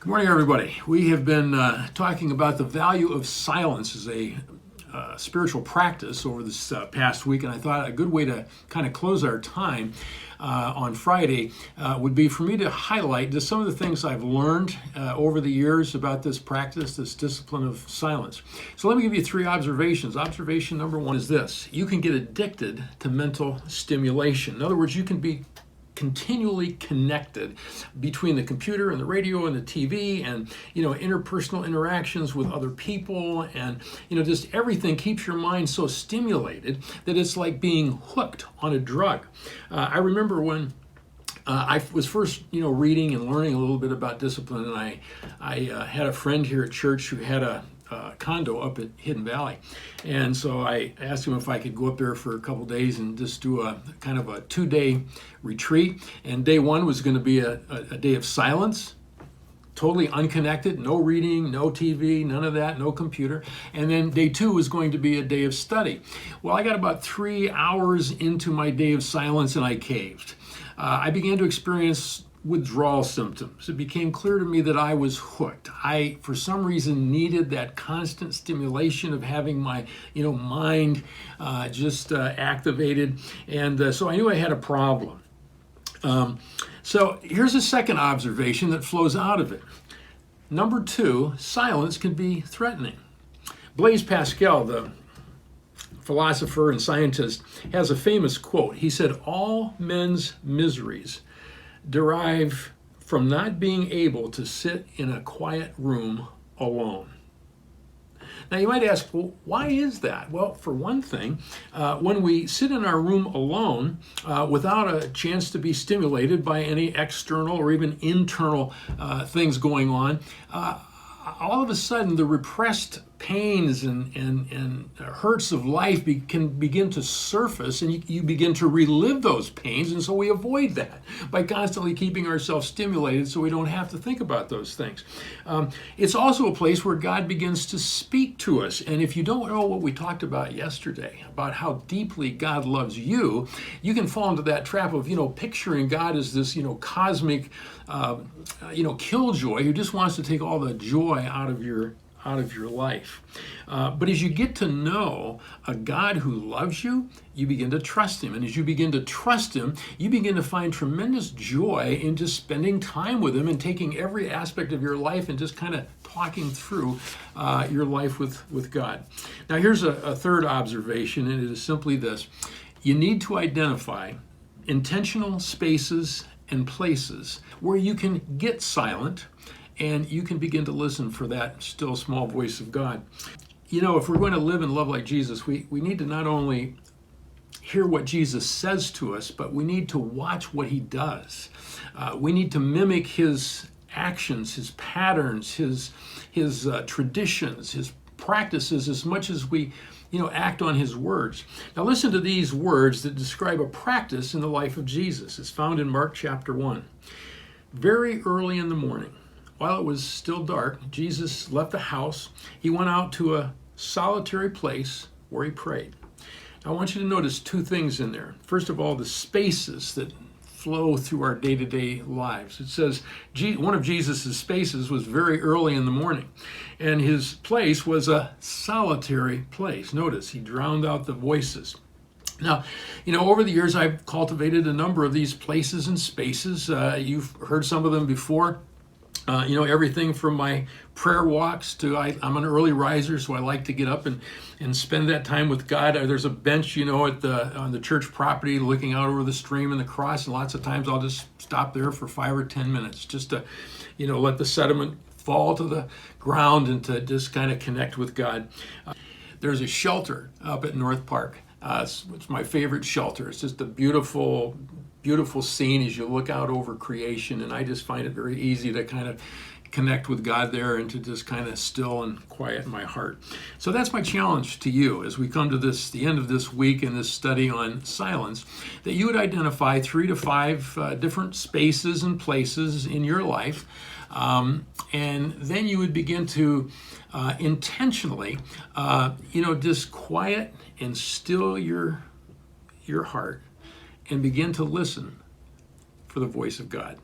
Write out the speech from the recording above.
Good morning, everybody. We have been talking about the value of silence as a spiritual practice over this past week, and I thought a good way to kind of close our time on Friday would be for me to highlight just some of the things I've learned over the years about this practice, this discipline of silence. So let me give you three observations. Observation number one is this: you can get addicted to mental stimulation. In other words, you can be continually connected between the computer and the radio and the TV and interpersonal interactions with other people, and just everything keeps your mind so stimulated that it's like being hooked on a drug. I remember when I was first reading and learning a little bit about discipline, and I had a friend here at church who had a condo up at Hidden Valley, and so I asked him if I could go up there for a couple days and just do a kind of a 2-day retreat. And day one was going to be a day of silence, totally unconnected, no reading, no TV, none of that, no computer. And then day two was going to be a day of study. Well, I got about 3 hours into my day of silence and I caved. I began to experience withdrawal symptoms. It became clear to me that I was hooked. I, for some reason, needed that constant stimulation of having my, mind just activated, and so I knew I had a problem. So here's a second observation that flows out of it. Number two, silence can be threatening. Blaise Pascal, the philosopher and scientist, has a famous quote. He said, "All men's miseries derive from not being able to sit in a quiet room alone." Now you might ask, well, why is that? Well, for one thing, when we sit in our room alone without a chance to be stimulated by any external or even internal things going on, all of a sudden the repressed pains and hurts of life can begin to surface, and you begin to relive those pains, and so we avoid that by constantly keeping ourselves stimulated so we don't have to think about those things. It's also a place where God begins to speak to us, and if you don't know what we talked about yesterday, about how deeply God loves you, you can fall into that trap of picturing God as this cosmic killjoy who just wants to take all the joy out of your life. But as you get to know a God who loves you, you begin to trust him. And as you begin to trust him, you begin to find tremendous joy in just spending time with him and taking every aspect of your life and just kind of talking through your life with God. Now here's a third observation, and it is simply this: you need to identify intentional spaces and places where you can get silent and you can begin to listen for that still small voice of God. If we're going to live and love like Jesus, we need to not only hear what Jesus says to us, but we need to watch what he does. We need to mimic his actions, his patterns, his traditions, his practices as much as we act on his words. Now listen to these words that describe a practice in the life of Jesus. It's found in Mark chapter 1. Very early in the morning, while it was still dark, Jesus left the house. He went out to a solitary place where he prayed. Now, I want you to notice two things in there. First of all, the spaces that flow through our day-to-day lives. It says one of Jesus's spaces was very early in the morning, and his place was a solitary place. Notice he drowned out the voices. Now, over the years, I've cultivated a number of these places and spaces. You've heard some of them before. Everything from my prayer walks to I'm an early riser, so I like to get up and spend that time with God. There's a bench, on the church property looking out over the stream and the cross, and lots of times I'll just stop there for 5 or 10 minutes just to, let the sediment fall to the ground and to just kind of connect with God. There's a shelter up at North Park. It's my favorite shelter. It's just a beautiful scene as you look out over creation, and I just find it very easy to kind of connect with God there and to just kind of still and quiet my heart. So that's my challenge to you as we come to the end of this week in this study on silence, that you would identify 3 to 5 different spaces and places in your life, and then you would begin to intentionally just quiet and still your heart and begin to listen for the voice of God.